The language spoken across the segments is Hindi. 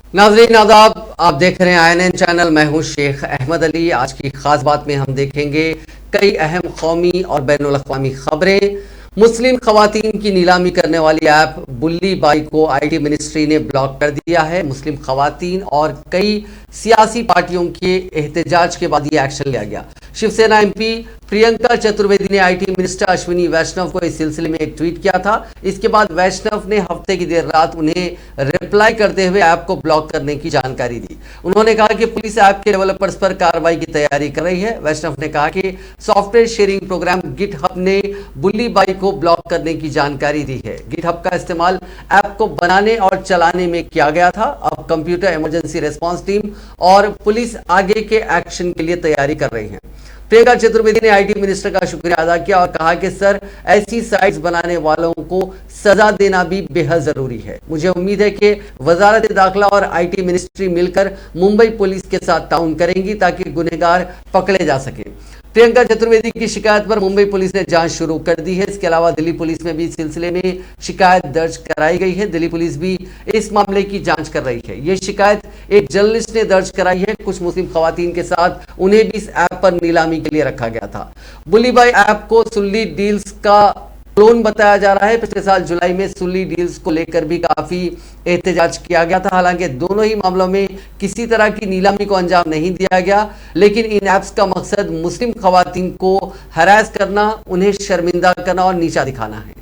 नाजरीन आदाब, आप देख रहे हैं INN चैनल। मैं हूं शेख अहमद अली। आज की खास बात में हम देखेंगे कई अहम कौमी और बैनुल अक़वामी खबरें। मुस्लिम खवातीन की नीलामी करने वाली ऐप बुल्ली बाई को IT मिनिस्ट्री ने ब्लॉक कर दिया है। मुस्लिम खवातीन और कई सियासी पार्टियों के एहतजाज के बाद ये एक्शन लिया गया। शिवसेना MP प्रियंका चतुर्वेदी ने IT मिनिस्टर अश्विनी वैष्णव को इस सिलसिले में एक ट्वीट किया था। इसके बाद वैष्णव ने हफ्ते की देर रात उन्हें रिप्लाई करते हुए ऐप को ब्लॉक करने की जानकारी दी। उन्होंने कहा कि पुलिस ऐप के डेवलपर्स पर कार्रवाई की तैयारी कर रही है। वैष्णव ने कहा कि सॉफ्टवेयर शेयरिंग प्रोग्राम गिटहब ने बुल्ली बाई को ब्लॉक करने की जानकारी दी है। गिटहब का इस्तेमाल ऐप को बनाने और चलाने में किया गया था। अब कंप्यूटर इमरजेंसी रिस्पांस टीम और पुलिस आगे के एक्शन के लिए तैयारी कर रही है। प्रियंका चतुर्वेदी ने IT मिनिस्टर का शुक्रिया अदा किया और कहा कि सर, ऐसी साइट्स बनाने वालों को सजा देना भी बेहद जरूरी है। मुझे उम्मीद है कि वजारत दाखिला और IT मिनिस्ट्री मिलकर मुंबई पुलिस के साथ ताउन करेंगी ताकि गुनहगार पकड़े जा सके। प्रियंका चतुर्वेदी की शिकायत पर मुंबई पुलिस ने जांच शुरू कर दी है। इसके अलावा दिल्ली पुलिस में भी इस सिलसिले में शिकायत दर्ज कराई गई है। दिल्ली पुलिस भी इस मामले की जांच कर रही है। ये शिकायत एक जर्नलिस्ट ने दर्ज कराई है। कुछ मुस्लिम खवातीन के साथ उन्हें भी इस ऐप पर नीलामी के लिए रखा गया था। बुल्ली बाई ऐप को सुल्ली डील्स का क्लोन बताया जा रहा है। पिछले साल जुलाई में सुल्ली डील्स को लेकर भी काफी एहतजाज किया गया था। हालांकि दोनों ही मामलों में किसी तरह की नीलामी को अंजाम नहीं दिया गया, लेकिन इन ऐप्स का मकसद मुस्लिम खवातीन को हरास करना, उन्हें शर्मिंदा करना और नीचा दिखाना है।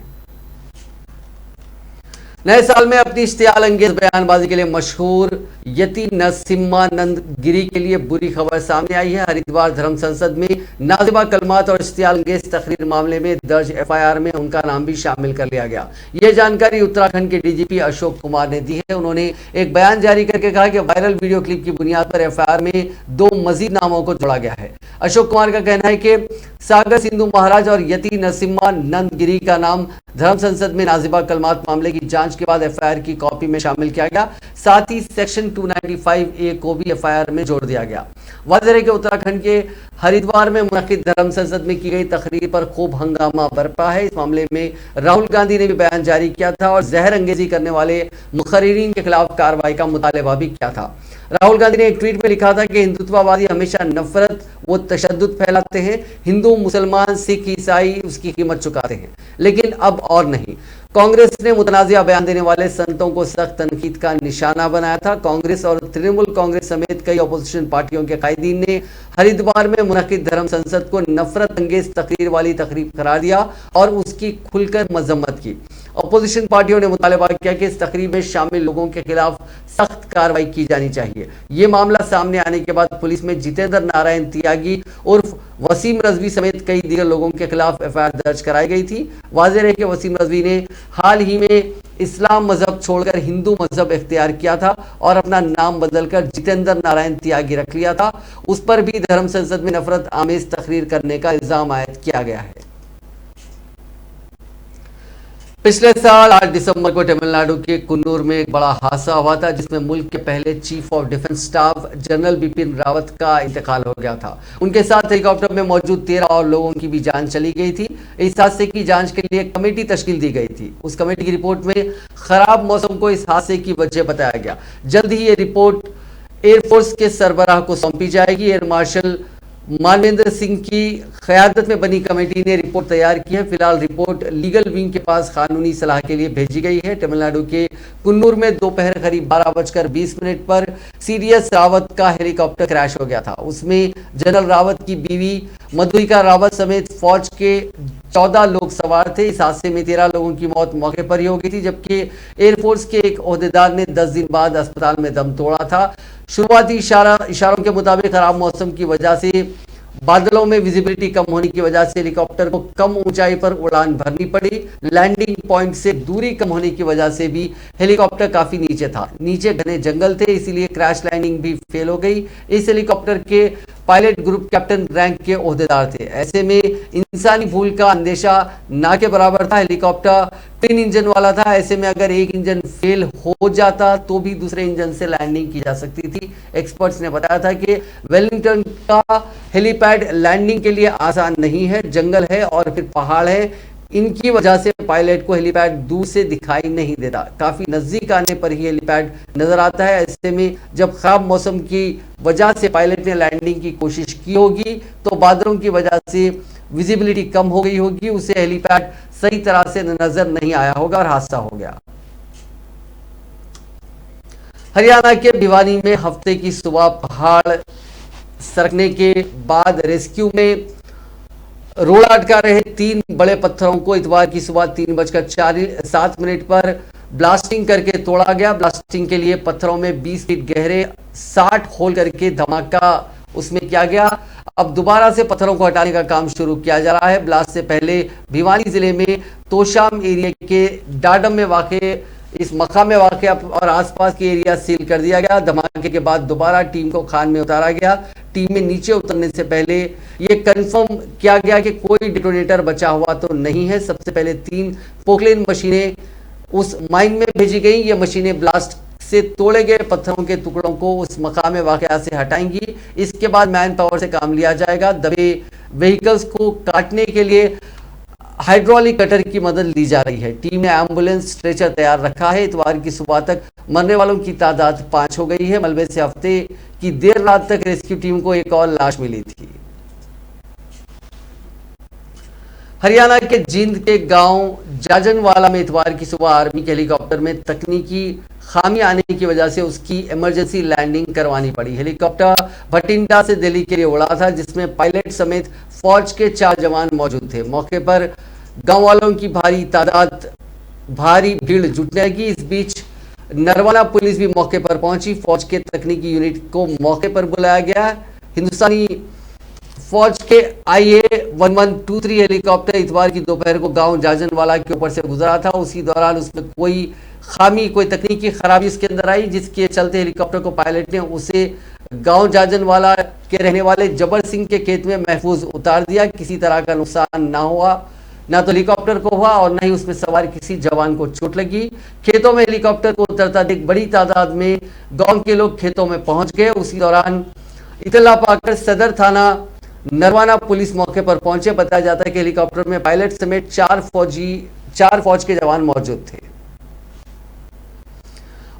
नए साल में अपनी इश्तियाल अंगेज बयानबाजी के लिए मशहूर यति नरसिम्हानंद गिरी के लिए बुरी खबर सामने आई है। हरिद्वार धर्म संसद में नाजिबा कलमात और इश्तियाल अंगेज तकरीर मामले में दर्ज FIR में उनका नाम भी शामिल कर लिया गया। यह जानकारी उत्तराखंड के DGP अशोक कुमार ने दी है। उन्होंने एक बयान जारी करके कहा कि वायरल वीडियो क्लिप की बुनियाद पर FIR में 2 मजीद नामों को जोड़ा गया है। अशोक कुमार का कहना है कि सागर सिंधु महाराज और यति नरसिम्हानंद गिरी का नाम धर्म संसद में नाजिबा कलमात मामले की जांच के बाद FIR की कॉपी में शामिल किया गया। साथ ही सेक्शन 295A को भी FIR में जोड़ दिया गया। वाज़ेह है कि उत्तराखंड के हरिद्वार में मुनक्किद धर्म संसद में की गई तकरीर पर खूब हंगामा बरपा है। इस मामले में राहुल गांधी ने भी बयान जारी किया था और जहर अंगेजी करने वाले मुखर्रिरीन के खिलाफ कार्रवाई का मुतालबा भी किया था। राहुल गांधी ने एक ट्वीट में लिखा था कि हिंदुत्ववादी हमेशा नफरत व तशद्दुद फैलाते हैं। हिंदू, मुसलमान, सिख, ईसाई उसकी कीमत चुकाते हैं, लेकिन अब और नहीं। कांग्रेस ने मुतनाज़िया बयान देने वाले संतों को सख्त तनकीद का निशाना बनाया था। कांग्रेस और तृणमूल कांग्रेस समेत कई अपोजिशन पार्टियों के कायदीन ने हरिद्वार में मुनक्किद धर्म संसद को नफरत अंगेज तकरीर वाली तकरीब करार दिया और उसकी खुलकर मजम्मत की। अपोजिशन पार्टियों ने मुतालबा किया कि इस तकरीब में शामिल लोगों के खिलाफ सख्त कार्रवाई की जानी चाहिए। ये मामला सामने आने के बाद पुलिस में जितेंद्र नारायण त्यागी उर्फ वसीम रजवी समेत कई दीगर लोगों के खिलाफ FIR दर्ज कराई गई थी। वाज़ेह है कि वसीम रजवी ने हाल ही में इस्लाम मजहब छोड़कर हिंदू मजहब इख्तियार किया था और अपना नाम बदलकर जितेंद्र नारायण त्यागी रख लिया था। उस पर भी धर्म संसद में नफरत आमेज तकरीर करने का इल्जाम आयद किया गया है। पिछले साल 8 दिसंबर को तमिलनाडु के कुन्नूर में एक बड़ा हादसा हुआ था, जिसमें मुल्क के पहले chief of defence staff general Bipin Rawat का इंतकाल हो गया था। उनके साथ हेलीकॉप्टर में मौजूद 13 और लोगों की भी जान चली गई थी। इस हादसे की जांच के लिए कमेटी तश्कील दी गई थी। उस कमेटी की रिपोर्ट में खराब मौसम को इस हादसे की वजह बताया गया। जल्द ही ये रिपोर्ट एयरफोर्स के सरबराह को सौंपी जाएगी। एयर मार्शल मानवेंद्र सिंह की क़यादत में बनी कमेटी ने रिपोर्ट तैयार की है। फिलहाल रिपोर्ट लीगल विंग के पास कानूनी सलाह के लिए भेजी गई है। तमिलनाडु के कुन्नूर में दोपहर करीब 12:20 पर CDS रावत का हेलीकॉप्टर क्रैश हो गया था। उसमें जनरल रावत की बीवी मधुरिका रावत समेत फौज के 14 लोग सवार थे। इस हादसे में 13 लोगों की मौत मौके पर ही हो गई थी, जबकि एयरफोर्स के एक ओहदेदार ने 10 दिन बाद अस्पताल में दम तोड़ा था। शुरुआती इशारों के मुताबिक खराब मौसम की वजह से बादलों में विजिबिलिटी कम होने की वजह से हेलीकॉप्टर को कम ऊंचाई पर उड़ान भरनी पड़ी। लैंडिंग पॉइंट से दूरी कम होने की वजह से भी हेलीकॉप्टर काफी नीचे था। नीचे घने जंगल थे, इसीलिए क्रैश लैंडिंग भी फेल हो गई। इस हेलीकॉप्टर के पायलट ग्रुप कैप्टन रैंक के ओहदेदार थे। ऐसे में इंसानी भूल का अंदेशा ना के बराबर था। हेलीकॉप्टर ट्विन इंजन वाला था। ऐसे में अगर एक इंजन फेल हो जाता तो भी दूसरे इंजन से लैंडिंग की जा सकती थी। एक्सपर्ट्स ने बताया था कि वेलिंगटन का हेलीपैड लैंडिंग के लिए आसान नहीं है, जंगल है और फिर पहाड़ है। इनकी वजह से पायलट को हेलीपैड दूर से दिखाई नहीं देता, काफी नजदीक आने पर ही हेलीपैड नजर आता है। ऐसे में जब खराब मौसम की वजह से पायलट ने लैंडिंग की कोशिश की होगी तो बादलों की वजह से विजिबिलिटी कम हो गई होगी, उसे हेलीपैड सही तरह से नजर नहीं आया होगा और हादसा हो गया। हरियाणा के भिवानी में हफ्ते की सुबह पहाड़ सरकने के बाद रेस्क्यू में रोड़ा अटका रहे 3 बड़े पत्थरों को इतवार की सुबह 3:07 पर ब्लास्टिंग करके तोड़ा गया। ब्लास्टिंग के लिए पत्थरों में 20 फीट गहरे 60 होल करके धमाका उसमें किया गया। अब दोबारा से पत्थरों को हटाने का काम शुरू किया जा रहा है। ब्लास्ट से पहले भिवानी जिले में तोशाम एरिया के डाडम में वाक़ इस मकाम में वाक़ और आसपास के एरिया सील कर दिया गया। धमाके के बाद दोबारा टीम को खान में उतारा गया। टीम में नीचे उतरने से पहले ये कंफर्म किया गया कि कोई डिटोनेटर बचा हुआ तो नहीं है। सबसे पहले 3 पोकलेन मशीनें उस माइन में भेजी गई। ये मशीनें ब्लास्ट से तोड़े गए पत्थरों के टुकड़ों को उस मकाम वाक़या से हटाएंगी। इसके बाद मैन पावर से काम लिया जाएगा। दबे व्हीकल्स को काटने के लिए हाइड्रोलिक कटर की मदद ली जा रही है। टीम ने एम्बुलेंस स्ट्रेचर तैयार रखा है। इतवार की सुबह तक मरने वालों की तादाद 5 हो गई है। मलबे से हफ्ते की देर रात तक रेस्क्यू टीम को एक और लाश मिली थी। हरियाणा के जींद के गांव जाजनवाला में इतवार की सुबह आर्मी के हेलीकॉप्टर में तकनीकी खामी आने की वजह से उसकी इमरजेंसी लैंडिंग करवानी पड़ी। हेलीकॉप्टर भटिंडा से दिल्ली के लिए उड़ा था, जिसमें पायलट समेत फौज के 4 जवान मौजूद थे। मौके पर गांव वालों की भारी भीड़ जुटने लगी। इस बीच नरवाना पुलिस भी मौके पर पहुंची। फौज के तकनीकी यूनिट को मौके पर बुलाया गया। हिंदुस्तानी फौज के IA-1123 हेलीकॉप्टर इतवार की दोपहर को गांव जाजनवाला के ऊपर से गुजरा था। उसी दौरान उसमें कोई तकनीकी खराबी इसके अंदर आई, जिसके चलते हेलीकॉप्टर को पायलट ने उसे गांव जाजनवाला के रहने वाले जबर सिंह के खेत में महफूज उतार दिया। किसी तरह का नुकसान ना हुआ, ना तो हेलीकॉप्टर को हुआ और न ही उसमें सवार किसी जवान को चोट लगी। खेतों में हेलीकॉप्टर को उतरता देख बड़ी तादाद में गांव के लोग खेतों में पहुंच गए। उसी दौरान इतला पाकर सदर थाना नरवाना पुलिस मौके पर पहुंचे। बताया जाता है कि हेलीकॉप्टर में पायलट समेत 4 फौज के जवान मौजूद थे।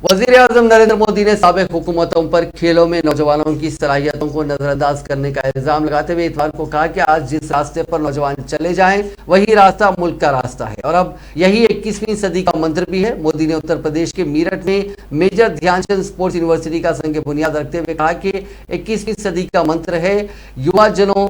वज़ीर-ए-आज़म नरेंद्र मोदी ने साबिक़ हुकूमतों पर खेलों में नौजवानों की सलाहियतों को नजरअंदाज करने का इल्जाम लगाते हुए इतवार को कहा कि आज जिस रास्ते पर नौजवान चले जाएं वही रास्ता मुल्क का रास्ता है और अब यही 21वीं सदी का मंत्र भी है। मोदी ने उत्तर प्रदेश के मीरठ में मेजर ध्यानचंद स्पोर्ट्स यूनिवर्सिटी का संग बुनियाद रखते हुए कहा कि 21वीं सदी का मंत्र है युवा जनों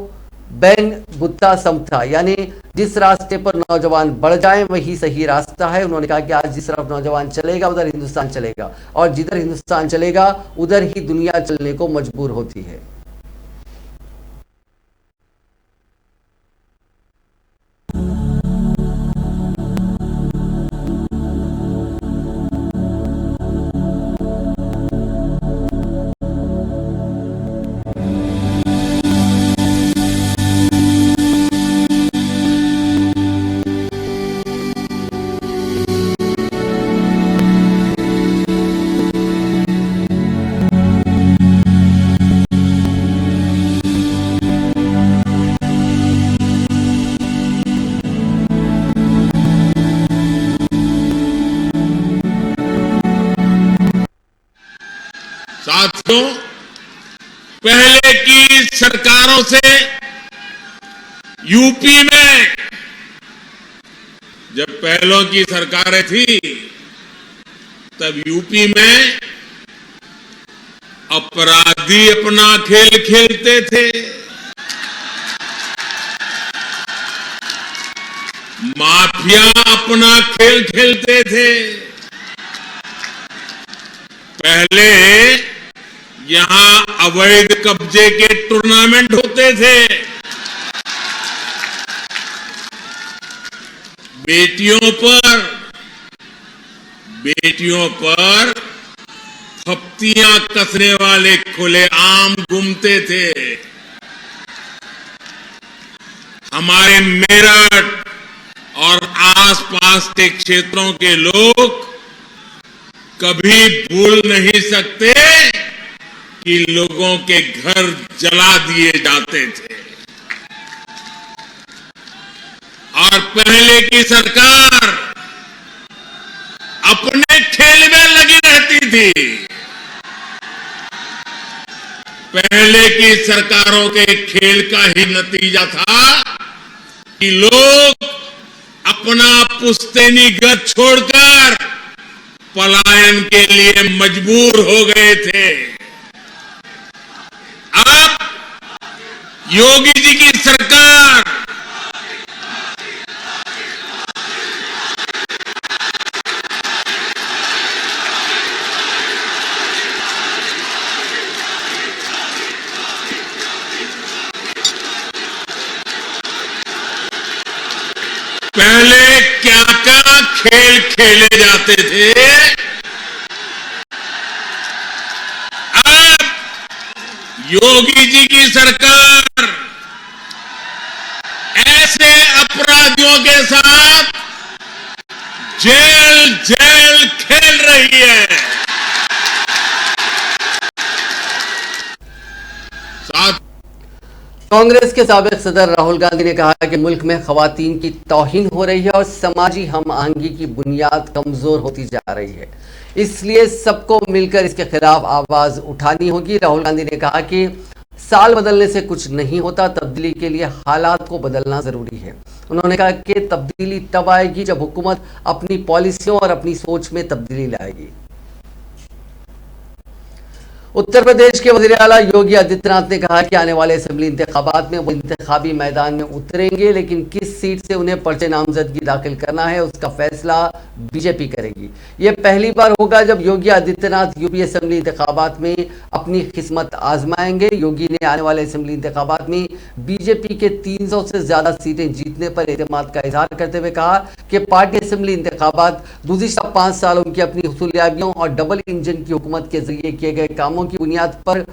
बैन बुत्ता समथा, यानी जिस रास्ते पर नौजवान बढ़ जाएं वही सही रास्ता है। उन्होंने कहा कि आज जिस तरफ नौजवान चलेगा उधर हिंदुस्तान चलेगा और जिधर हिंदुस्तान चलेगा उधर ही दुनिया चलने को मजबूर होती है। साथियों, पहले की सरकारों से यूपी में जब पहलों की सरकारें थी तब यूपी में अपराधी अपना खेल खेलते थे, माफिया अपना खेल खेलते थे। पहले यहां अवैध कब्जे के टूर्नामेंट होते थे, बेटियों पर थप्तियां कसने वाले खुलेआम घूमते थे। हमारे मेरठ और आसपास के क्षेत्रों के लोग कभी भूल नहीं सकते कि लोगों के घर जला दिए जाते थे और पहले की सरकार अपने खेल में लगी रहती थी। पहले की सरकारों के खेल का ही नतीजा था कि लोग अपना पुश्तैनी घर छोड़कर पलायन के लिए मजबूर हो गए थे। अब योगी जी की सरकार पहले क्या क्या खेल खेले जाते थे, अब योगी जी की सरकार ऐसे अपराधियों के साथ जेल जेल खेल रही है। साथ कांग्रेस के साबिक सदर राहुल गांधी ने कहा कि मुल्क में खवातीन की तौहीन हो रही है और समाजी हम आहंगी की बुनियाद कमजोर होती जा रही है, इसलिए सबको मिलकर इसके खिलाफ आवाज उठानी होगी। राहुल गांधी ने कहा कि साल बदलने से कुछ नहीं होता, तब्दीली के लिए हालात को बदलना जरूरी है। उन्होंने कहा कि तब्दीली तब आएगी जब हुकूमत अपनी पॉलिसियों और अपनी सोच में तब्दीली लाएगी। उत्तर प्रदेश के वजीर आला योगी आदित्यनाथ ने कहा कि आने वाले असेंबली इंतखाबात में वो इंतखाबी मैदान में उतरेंगे, लेकिन किस सीट से उन्हें पर्चे नामजदगी दाखिल करना है उसका फैसला बीजेपी करेगी। यह पहली बार होगा जब योगी आदित्यनाथ यूपी असेंबली इंतखाबात में अपनी किस्मत आजमाएंगे। योगी ने आने वाले असेंबली इंतखाबात में बीजेपी के 300 से ज्यादा सीटें जीतने पर एतमाद का इजहार करते हुए कहा कि पार्टी असेंबली इंतखाबात गुज़िश्ता 5 सालों की अपनी हुसूलियाबियों और डबल इंजन की हुकूमत के जरिए किए गए कामों की बुनियाद पर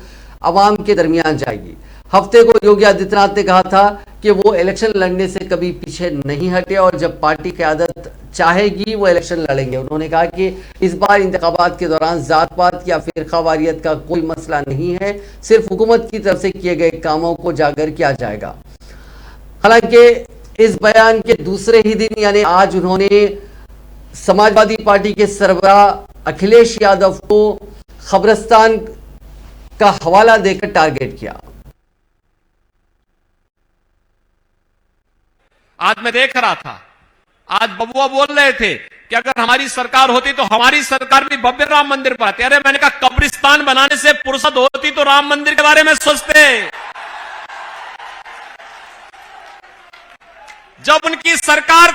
अवाम के दरमियान जाएगी। हफ्ते को योगी आदित्यनाथ ने कहा था कि वो इलेक्शन लड़ने से कभी पीछे नहीं हटे और जब पार्टी क़यादत चाहेगी वो इलेक्शन लड़ेंगे। उन्होंने कहा कि इस बार इंतखाबात के दौरान जात पात या फिरकावारियत का कोई मसला नहीं है, सिर्फ हुकूमत की तरफ से किए गए कामों को उजागर किया जाएगा। हालांकि इस बयान के दूसरे ही दिन यानी आज उन्होंने समाजवादी पार्टी के सरबराह अखिलेश यादव को खबरस्तान का हवाला देकर टारगेट किया। आज मैं देख रहा था, आज बबुआ बोल रहे थे कि अगर हमारी सरकार होती तो हमारी सरकार भी भव्य राम मंदिर बनाती। अरे मैंने कहा कब्रिस्तान बनाने से फुर्सत होती तो राम मंदिर के बारे में सोचते। जब उनकी सरकार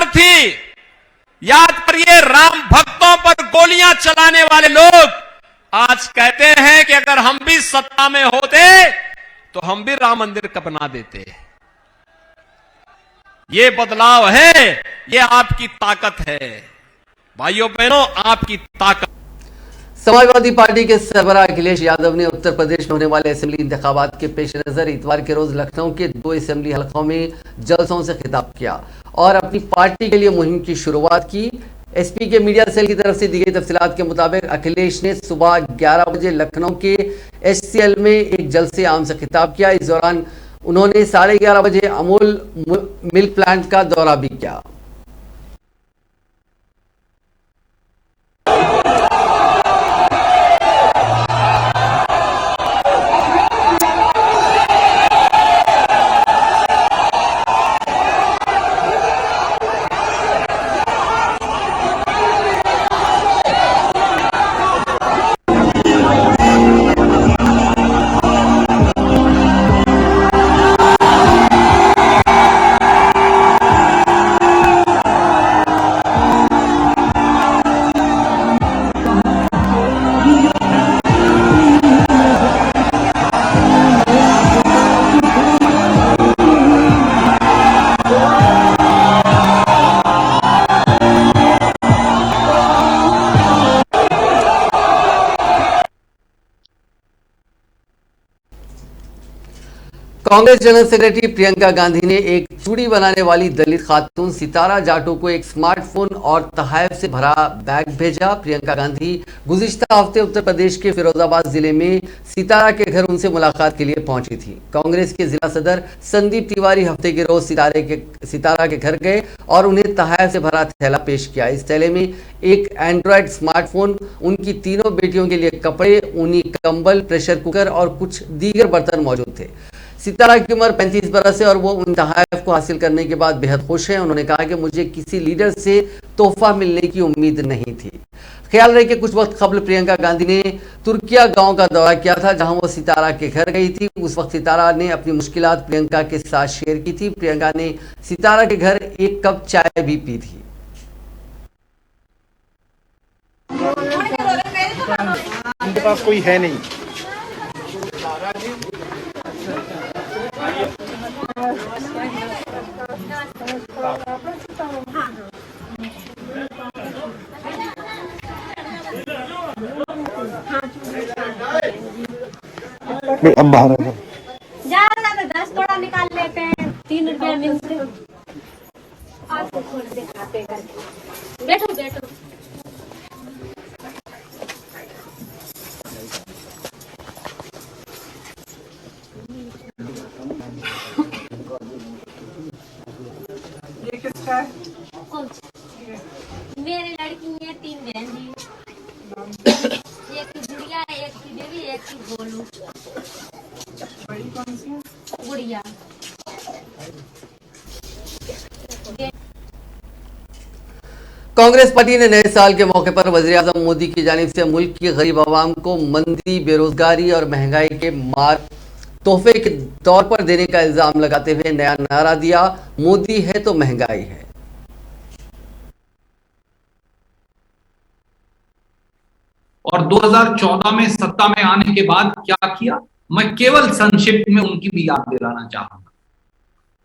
थी, याद करिए, राम भक्तों पर गोलियां चलाने वाले लोग आज कहते हैं कि अगर हम भी सत्ता में होते तो हम भी राम मंदिर का बना देते। ये बदलाव है, ये आपकी ताकत है भाइयों बहनों, आपकी ताकत। समाजवादी पार्टी के सरबराह अखिलेश यादव ने उत्तर प्रदेश में होने वाले असेंबली इंतखाबात के पेश नजर इतवार के रोज लखनऊ के 2 असेंबली हलकों में जलसों से खिताब किया और अपनी पार्टी के लिए मुहिम की शुरुआत की। एसपी के मीडिया सेल की तरफ से दी गई तफसीलात के मुताबिक अखिलेश ने सुबह 11 बजे लखनऊ के HCL में एक जलसे आम से खिताब किया। इस दौरान उन्होंने 11:30 बजे अमूल मिल्क प्लांट का दौरा भी किया। कांग्रेस जनरल सेक्रेटरी प्रियंका गांधी ने एक चूड़ी बनाने वाली दलित खातून सितारा जाटो को एक स्मार्टफोन और तोहफे से भरा बैग भेजा। प्रियंका गांधी गुज़िश्ता हफ्ते उत्तर प्रदेश के फिरोजाबाद जिले में सितारा के घर उनसे मुलाकात के लिए पहुंची थी। कांग्रेस के जिला सदर संदीप तिवारी हफ्ते के रोज सितारा के घर गए और उन्हें तोहफे से भरा थैला पेश किया। इस थैले में एक एंड्रॉयड स्मार्टफोन, उनकी तीनों बेटियों के लिए कपड़े, ऊनी कंबल, प्रेशर कुकर और कुछ दीगर बर्तन मौजूद थे। सितारा की उम्र 35 बरस है और वो उन तोहफे को हासिल करने के बाद बेहद खुश हैं। उन्होंने कहा कि मुझे किसी लीडर से तोहफा मिलने की उम्मीद नहीं थी। ख्याल रहे कि कुछ वक्त कबल प्रियंका गांधी ने तुर्किया गांव का दौरा किया था, जहां वो सितारा के घर गई थी। उस वक्त सितारा ने अपनी मुश्किलात प्रियंका के साथ शेयर की थी। प्रियंका ने सितारा के घर एक कप चाय भी पी थी। उनके पास कोई है नहीं। अब बाहर ज्यादा तो 10 थोड़ा निकाल लेते हैं, 3 रुपया मिलते। आपको खोल दिखाते हैं। बैठो बैठो। ये किसका है? कौन सा? मेरी लड़की है, 3 बहन जी, एक की गुड़िया, एक की देवी, एक की गोलू। बड़ी कौन सी है? गुड़िया। कांग्रेस पार्टी ने नए साल के मौके पर वज़ीर-ए-आज़म मोदी की जानिब से मुल्क की गरीब आवाम को मंदी, बेरोजगारी और महंगाई के मार तोहफे के तौर पर देने का इल्जाम लगाते हुए नया नारा दिया, मोदी है तो महंगाई है। और 2014 में सत्ता में आने के बाद क्या किया, मैं केवल संक्षिप्त में उनकी भी याद दिलाना चाहूंगा।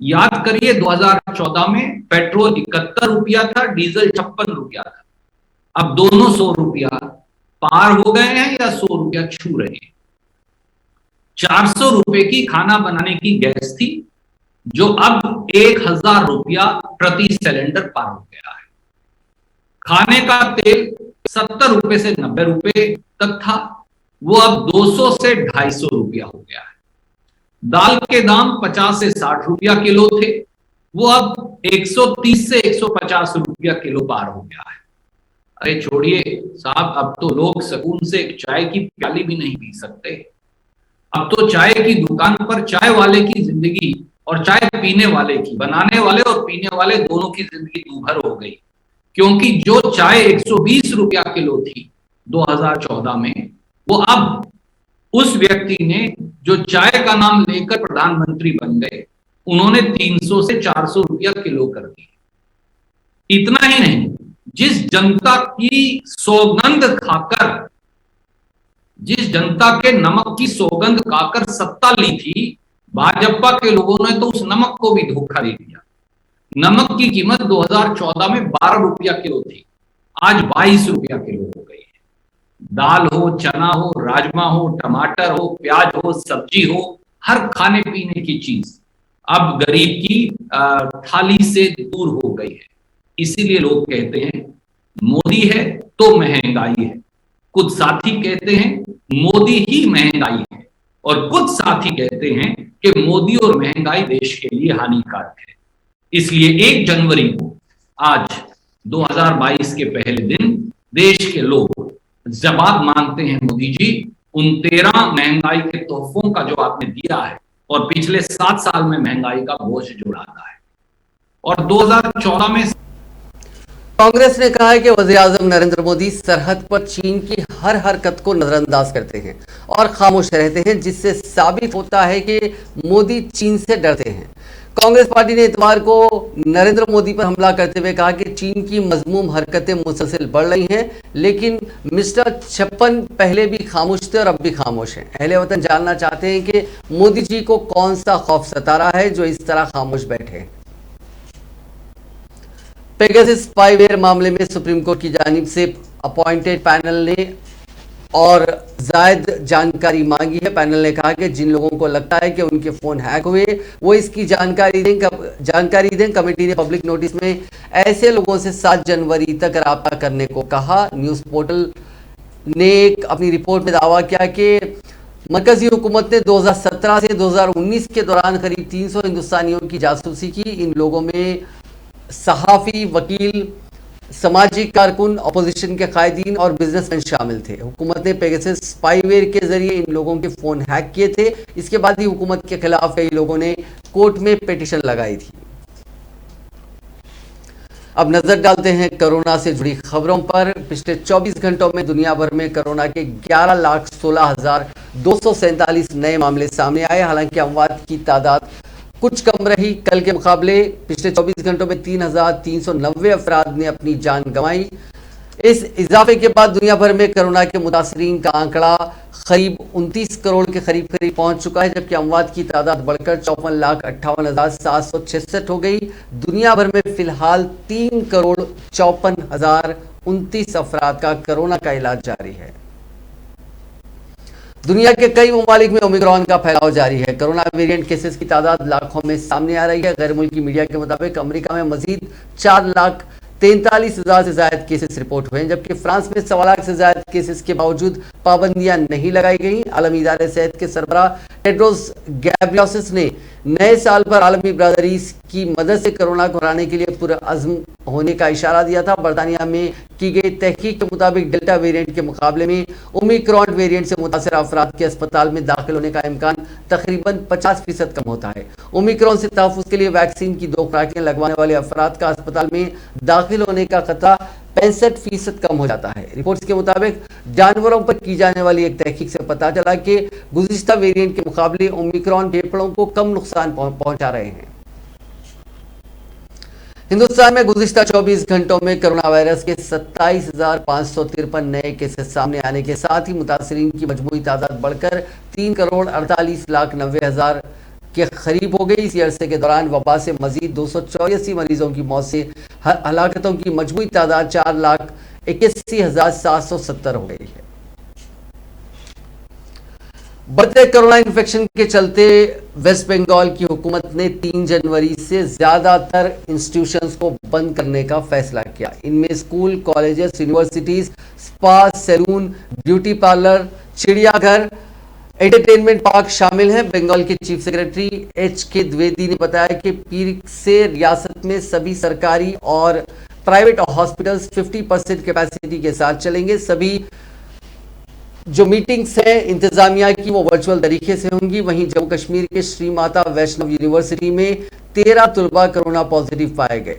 याद करिए, 2014 में पेट्रोल 71 रुपया था, डीजल 56 रुपया था। अब दोनों 100 रुपया पार हो गए हैं या 100 रुपया छू रहे हैं। 400 रुपए की खाना बनाने की गैस थी, जो अब 1000 रुपया प्रति सिलेंडर पार हो गया है। खाने का तेल 70 रुपए से 90 रुपए तक था, वो अब 200 से 250 रुपया हो गया है। दाल के दाम 50 से 60 रुपया किलो थे, वो अब 130 से 150 रुपया किलो पार हो गया है। अरे छोड़िए साहब, अब तो लोग सुकून से एक चाय की प्याली भी नहीं पी सकते। अब तो चाय की दुकान पर चाय वाले की जिंदगी और चाय पीने वाले की, बनाने वाले और पीने वाले दोनों की जिंदगी दूभर हो गई। क्योंकि जो चाय 120 रुपया किलो थी 2014 में, वो अब उस व्यक्ति ने जो चाय का नाम लेकर प्रधानमंत्री बन गए, उन्होंने 300 से 400 रुपया किलो कर दी। इतना ही नहीं, जिस जनता की सौगंध खाकर, जिस जनता के नमक की सौगंध खाकर सत्ता ली थी, भाजपा के लोगों ने तो उस नमक को भी धोखा दे दिया। नमक की कीमत 2014 में 12 रुपया किलो थी, आज 22 रुपया किलो हो गई है। दाल हो, चना हो, राजमा हो, टमाटर हो, प्याज हो, सब्जी हो, हर खाने पीने की चीज अब गरीब की थाली से दूर हो गई है। इसीलिए लोग कहते हैं मोदी है तो महंगाई है। कुछ साथी कहते हैं मोदी ही महंगाई है, और कुछ साथी कहते हैं कि मोदी और महंगाई देश के लिए हानिकारक है। इसलिए 1 जनवरी को, आज 2022 के पहले दिन, देश के लोग जवाब मांगते हैं मोदी जी, उन 13 महंगाई के तोहफों का जो आपने दिया है और पिछले 7 साल में महंगाई का बोझ जो डाला है। और 2014 में कांग्रेस ने कहा है कि वज़ीर-ए-आज़म नरेंद्र मोदी सरहद पर चीन की हर हरकत को नजरअंदाज करते हैं और खामोश रहते हैं, जिससे साबित होता है कि मोदी चीन से डरते हैं। कांग्रेस पार्टी ने इतवार को नरेंद्र मोदी पर हमला करते हुए कहा कि चीन की मजमूम हरकतें मुसलसल बढ़ रही हैं, लेकिन मिस्टर 56 पहले भी खामोश थे और अब भी खामोश हैं। अहले वतन जानना चाहते हैं कि मोदी जी को कौन सा खौफ सता रहा है जो इस तरह खामोश बैठे। पेगासस स्पाईवेयर मामले में सुप्रीम कोर्ट की जानिब से अपॉइंटेड पैनल ने और जायद जानकारी मांगी है। पैनल ने कहा कि जिन लोगों को लगता है कि उनके फोन हैक हुए वो इसकी जानकारी दें। कमेटी ने पब्लिक नोटिस में ऐसे लोगों से 7 जनवरी तक राब्ता करने को कहा। न्यूज पोर्टल ने अपनी रिपोर्ट में दावा किया कि मरकजी हुकूमत ने 2017 से 2019 के दौरान करीब 300 हिंदुस्तानियों की जासूसी की। इन लोगों में सहाफ़ी, वकील, सामाजिक कारकुन, अपोजिशन के कायदीन और बिजनेसमैन शामिल थे। हुकूमत ने पेगासस स्पाईवेयर के जरिए इन लोगों के फोन हैक किए थे। इसके बाद ही हुकूमत के खिलाफ कई लोगों ने कोर्ट में पिटीशन लगाई थी। अब नजर डालते हैं कोरोना से जुड़ी खबरों पर। पिछले 24 घंटों में दुनिया भर में कोरोना के 11,16,247 नए मामले सामने आए। हालांकि अमवात की तादाद कुछ कम रही। कल के मुकाबले पिछले 24 घंटों में 3,390 अफराद ने अपनी जान गंवाई। इस इजाफे के बाद दुनिया भर में कोरोना के मुतासरीन का आंकड़ा करीब 29 करोड़ के करीब पहुंच चुका है, जबकि अमवात की तादाद बढ़कर 54,58,766 हो गई। दुनिया भर में फिलहाल 3,54,029 अफराद का कोरोना का इलाज जारी है। दुनिया के कई ममालिक में ओमिक्रॉन का फैलाव जारी है। कोरोना वेरिएंट केसेस की तादाद लाखों में सामने आ रही है। गैर मुल्की मीडिया के मुताबिक अमेरिका में मजीद 4,43,000 से ज्यादा केसेस रिपोर्ट हुए हैं, जबकि फ्रांस में 1.25 लाख से ज्यादा केसेस के बावजूद पाबंदियां नहीं लगाई गई। आलमी इदारे सेहत के सरबराह टेड्रोस गैब्रियोसिस ने नए साल पर आलमी बरादरी की मदद से कोरोना को हराने के लिए पुरअज़्म होने का इशारा दिया था। बरतानिया में की गई तहकीक के मुताबिक डेल्टा वेरिएंट के मुकाबले में ओमिक्रॉन वेरिएंट से मुतासर अफराद के अस्पताल में दाखिल होने का इम्कान तकरीबन 50% कम होता है। ओमिक्रॉन से तहफ़्फ़ुज़ के लिए वैक्सीन की 2 खुराकें लगवाने वाले अफराद का अस्पताल में दाखिल होने का खतरा 65% कम हो जाता है। रिपोर्ट्स के मुताबिक जानवरों पर की जाने वाली एक तहकीक से पता चला कि गुज़िश्ता वेरिएंट के मुकाबले ओमिक्रॉन फेफड़ों को कम नुकसान पहुंचा रहे हैं। हिंदुस्तान में गुज़िश्ता 24 घंटों में कोरोना वायरस के 27,553 नए केसेस सामने आने के साथ ही मुतासरीन की मजमूई तादाद बढ़कर 3,48,90,000 के करीब हो गई। इसी अरसे के दौरान वबा से मजीद 284 मरीजों की मौत से हलाकतों की मजमूई तादाद 4,81,770 हो गई है। बढ़ते कोरोना इन्फेक्शन के चलते वेस्ट बंगाल की हुकूमत ने 3 जनवरी से ज्यादातर इंस्टीट्यूशंस को बंद करने का फैसला किया। इनमें school, colleges, universities, spa, salon, beauty parlour, चिड़ियाघर, एंटरटेनमेंट पार्क शामिल हैं। बंगाल के चीफ सेक्रेटरी HK द्विवेदी ने बताया कि पीर से रियासत में सभी सरकारी और प्राइवेट हॉस्पिटल्स 50% कैपेसिटी के साथ चलेंगे। सभी जो मीटिंग्स हैं इंतजामिया की वो वर्चुअल तरीके से होंगी। वहीं जम्मू कश्मीर के श्री माता वैष्णव यूनिवर्सिटी में 13 तलबा कोरोना पॉजिटिव पाए गए।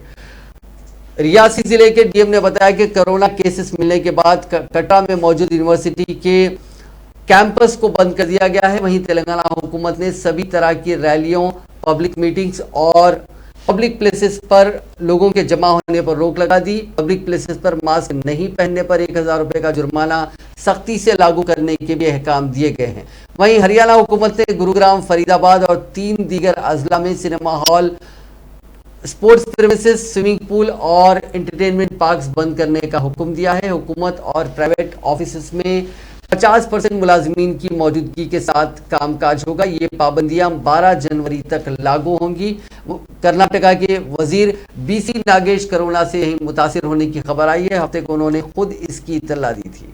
रियासी जिले के डीएम ने बताया कि कोरोना केसेस मिलने के बाद कटरा में मौजूद यूनिवर्सिटी के कैंपस को बंद कर दिया गया है। वहीं तेलंगाना हुकूमत ने सभी तरह की रैलियों, पब्लिक मीटिंग्स और पब्लिक प्लेसेस पर लोगों के जमा होने पर रोक लगा दी। पब्लिक प्लेसेस पर मास्क नहीं पहनने पर 1,000 रुपए का जुर्माना सख्ती से लागू करने के भी अहकाम दिए गए हैं। वहीं हरियाणा हुकूमत ने गुरुग्राम, फरीदाबाद और 3 दीगर अजला में cinema hall, sports premises, swimming pool और एंटरटेनमेंट पार्क्स बंद करने का हुक्म दिया है। हुकूमत और प्राइवेट ऑफिस में 50% मुलाजिमीन की मौजूदगी के साथ कामकाज होगा। ये पाबंदियां 12 जनवरी तक लागू होंगी। कर्नाटका के वजीर BC नागेश कोरोना से मुतासिर होने की खबर आई है। हफ्ते को उन्होंने खुद इसकी इत्तला दी थी।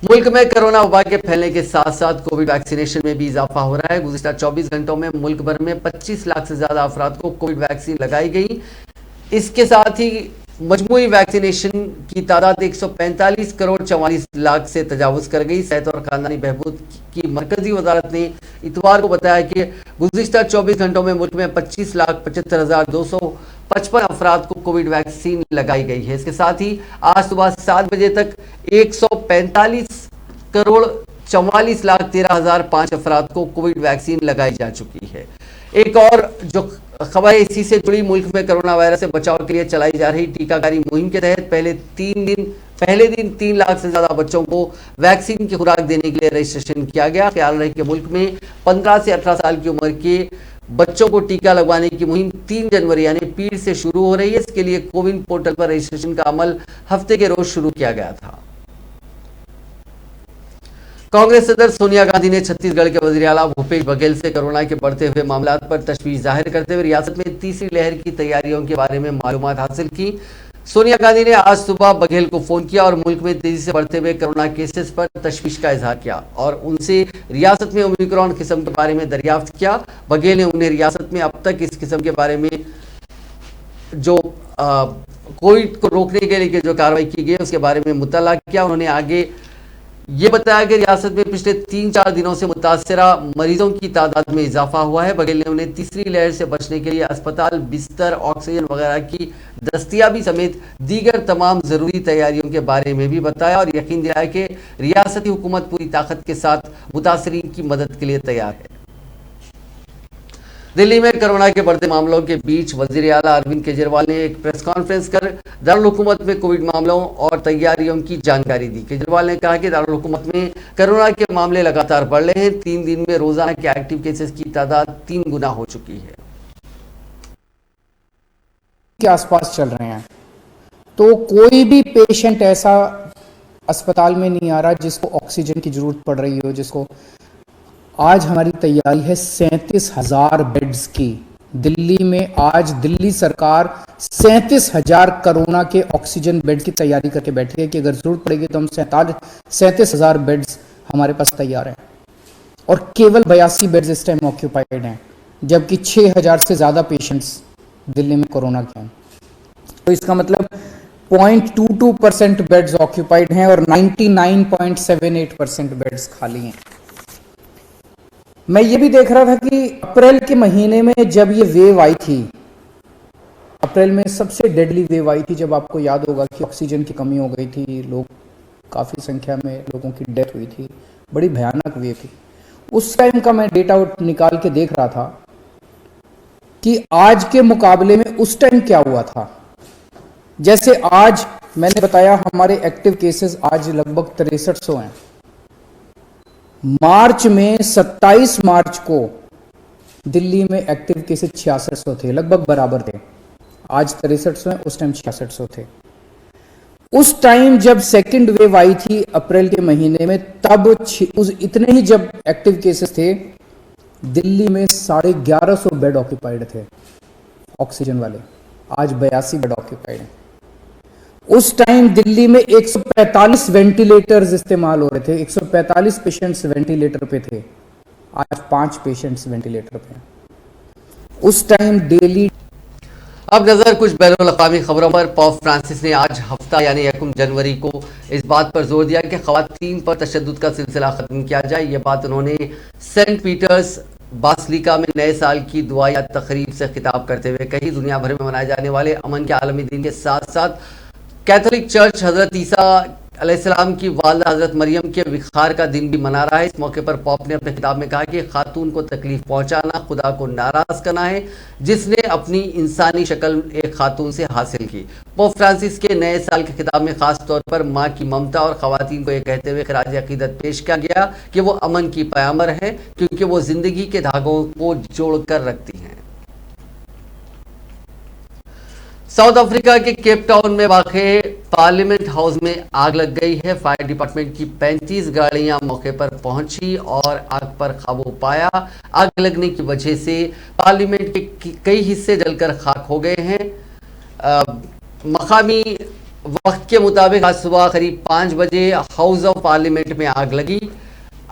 मुल्क में कोरोना वबा के फैलने के साथ साथ कोविड वैक्सीनेशन में भी इजाफा हो रहा है। गुज़िश्ता 24 घंटों में मुल्क भर में 25 लाख से ज्यादा अफराद को कोविड वैक्सीन लगाई गई। इसके साथ ही मजमूई वैक्सीनेशन की तादाद 145 करोड़ 44 लाख से तजावुज कर गई। सेहत और खानदानी बहबूद की मरकजी वजारत ने इतवार को बताया कि गुज़िश्ता 24 घंटों में मुल्क में 25,75,255 अफराद को कोविड वैक्सीन लगाई गई है। इसके साथ ही आज सुबह 7 बजे तक 145 करोड़ 44,13,005 अफराद को कोविड वैक्सीन लगाई जा चुकी है। एक और जो खबर है इसी से जुड़ी, मुल्क में कोरोना वायरस से बचाव के लिए चलाई जा रही टीकाकारी मुहिम के तहत पहले दिन 3 लाख से ज्यादा बच्चों को वैक्सीन की खुराक देने के लिए रजिस्ट्रेशन किया गया। ख्याल रहे कि मुल्क में 15 से 18 साल की उम्र के बच्चों को टीका लगवाने की मुहिम 3 जनवरी यानी पीर से शुरू हो रही है। इसके लिए कोविन पोर्टल पर रजिस्ट्रेशन का अमल हफ्ते के रोज शुरू किया गया था। कांग्रेस सदर सोनिया गांधी ने छत्तीसगढ़ के वजीर आला भूपेश बघेल से कोरोना के बढ़ते हुए मामलात पर तशवीश जाहिर करते हुए रियासत में तीसरी लहर की तैयारियों के बारे में मालूमात हासिल की। सोनिया गांधी ने आज सुबह बघेल को फोन किया और मुल्क में तेजी से बढ़ते हुए कोरोना केसेस पर तशवीश का इजहार किया और उनसे रियासत में ओमिक्रॉन किस्म के बारे में दरियाफ्त किया। बघेल ने उन्हें रियासत में अब तक इस किस्म के बारे में जो कोविड को रोकने के लिए जो कार्रवाई की गई उसके बारे में मुतल्ला किया। उन्होंने आगे ये बताया कि रियासत में पिछले 3-4 दिनों से मुतासरा मरीजों की तादाद में इजाफा हुआ है। बघेल ने उन्हें तीसरी लहर से बचने के लिए अस्पताल, बिस्तर, ऑक्सीजन वगैरह की दस्तयाबी समेत दीगर तमाम जरूरी तैयारियों के बारे में भी बताया और यकीन दिलाया कि रियासती हुकूमत पूरी ताकत के साथ मुतासरीन की मदद के लिए तैयार है। दिल्ली में कोरोना के बढ़ते मामलों के बीच वजीर आला अरविंद केजरीवाल ने एक प्रेस कॉन्फ्रेंस कर दारुल हुकूमत में कोविड मामलों और तैयारियों की जानकारी दी। केजरीवाल ने कहा कि दारुल हुकूमत में कोरोना के मामले लगातार बढ़ रहे हैं। 3 दिन में रोजाना के एक्टिव केसेस की तादाद 3 गुना हो चुकी है। के आसपास चल रहे हैं तो कोई भी पेशेंट ऐसा अस्पताल में नहीं आ रहा जिसको ऑक्सीजन की जरूरत पड़ रही हो। जिसको आज हमारी तैयारी है 37,000 बेड्स की। दिल्ली में आज दिल्ली सरकार 37,000 कोरोना के ऑक्सीजन बेड की तैयारी करके बैठी है कि अगर जरूरत पड़ेगी तो हम 37,000 बेड्स हमारे पास तैयार हैं और केवल 82 बेड्स इस टाइम ऑक्यूपाइड हैं, जबकि 6,000 से ज़्यादा पेशेंट्स दिल्ली में कोरोना के हैं। तो इसका मतलब 0.22% बेड्स ऑक्यूपाइड हैं और 99.78% बेड्स खाली हैं। मैं ये भी देख रहा था कि अप्रैल के महीने में जब ये वेव आई थी, अप्रैल में सबसे डेडली वेव आई थी, जब आपको याद होगा कि ऑक्सीजन की कमी हो गई थी, लोग काफ़ी संख्या में लोगों की डेथ हुई थी, बड़ी भयानक वेव थी। उस टाइम का मैं डेटा निकाल के देख रहा था कि आज के मुकाबले में उस टाइम क्या हुआ था। जैसे आज मैंने बताया हमारे एक्टिव केसेस आज लगभग 6300 हैं। मार्च में 27 मार्च को दिल्ली में एक्टिव केसेस 6600 थे, लगभग बराबर थे। आज 6300 हैं, उस टाइम 6600 थे। उस टाइम जब सेकंड वेव आई थी अप्रैल के महीने में, तब इतने ही जब एक्टिव केसेस थे, दिल्ली में 1150 बेड ऑक्यूपाइड थे ऑक्सीजन वाले। आज 82 बेड ऑक्यूपाइड हैं। उस टाइम दिल्ली में 145 वेंटिलेटर्स इस्तेमाल हो रहे थे, 145 पेशेंट्स वेंटिलेटर पे थे। आज 5 पेशेंट्स वेंटिलेटर पे हैं। उस टाइम डेली। अब नजर कुछ बैनुल-अक़वामी खबरों पर। पोप फ्रांसिस ने आज हफ्ता यानी 1 जनवरी को इस बात पर जोर दिया कि ख़वातीन पर तशद्दुद का सिलसिला खत्म किया जाए। ये बात उन्होंने सेंट पीटर्स बासिलिका में नए साल की दुआ या तकरीब से खिताब करते हुए कही। दुनिया भर में मनाए जाने वाले अमन के आलमी दिन के साथ साथ कैथोलिक चर्च हजरत ईसा अलैहिस्सलाम की वालदा हजरत मरियम के विखार का दिन भी मना रहा है। इस मौके पर पोप ने अपने खिताब में कहा कि खातून को तकलीफ पहुंचाना खुदा को नाराज करना है, जिसने अपनी इंसानी शक्ल एक खातून से हासिल की। पोप फ्रांसिस के नए साल के खिताब में खास तौर पर माँ की ममता और खवातीन को यह कहते हुए खराज अकीदत पेश किया गया कि वो अमन की पैगंबर है, क्योंकि वो जिंदगी के धागों को जोड़ कर रखती हैं। साउथ अफ्रीका के केप टाउन में वाक़े पार्लियामेंट हाउस में आग लग गई है। फायर डिपार्टमेंट की 35 गाड़ियां मौके पर पहुंची और आग पर काबू पाया। आग लगने की वजह से पार्लियामेंट के कई हिस्से जलकर खाक हो गए हैं। मकामी वक्त के मुताबिक आज सुबह करीब 5 बजे हाउस ऑफ पार्लियामेंट में आग लगी।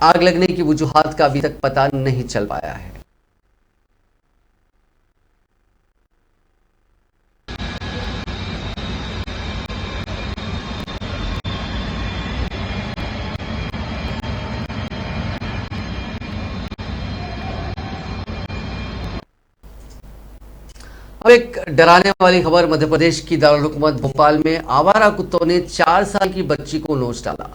आग लगने की वजूहात का अभी तक पता नहीं चल पाया है। अब एक डराने वाली खबर। मध्य प्रदेश की दारुल हुकूमत भोपाल में आवारा कुत्तों ने 4 साल की बच्ची को नोच डाला।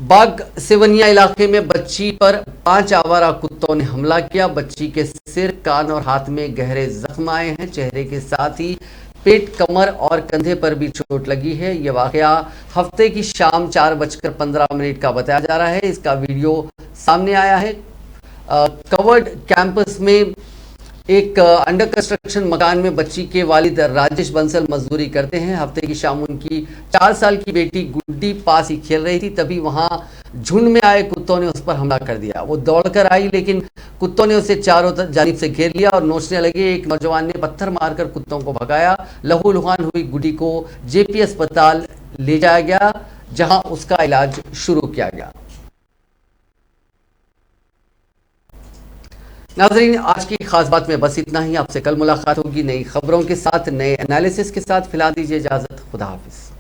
बाग सेवनिया इलाके में बच्ची पर 5 आवारा कुत्तों ने हमला किया। बच्ची के सिर, कान और हाथ में गहरे जख्म आए हैं। चेहरे के साथ ही पेट, कमर और कंधे पर भी चोट लगी है। यह वाकया हफ्ते की शाम 4:15 का बताया जा रहा है। इसका वीडियो सामने आया है। कवर्ड कैंपस में एक अंडर कंस्ट्रक्शन मकान में बच्ची के वालिद राजेश बंसल मजदूरी करते हैं। हफ्ते की शाम उनकी 4 साल की बेटी गुड्डी पास ही खेल रही थी, तभी वहां झुंड में आए कुत्तों ने उस पर हमला कर दिया। वो दौड़कर आई, लेकिन कुत्तों ने उसे चारों जानिब से घेर लिया और नोचने लगे। एक नौजवान ने पत्थर मारकर कुत्तों को भगाया। लहूलुहान हुई गुड्डी को जेपी अस्पताल ले जाया गया, जहां उसका इलाज शुरू किया गया। नाजरीन, आज की खास बात में बस इतना ही। आपसे कल मुलाकात होगी नई खबरों के साथ, नए एनालिसिस के साथ। फिलहाल दीजिए इजाजत। खुदा हाफिज।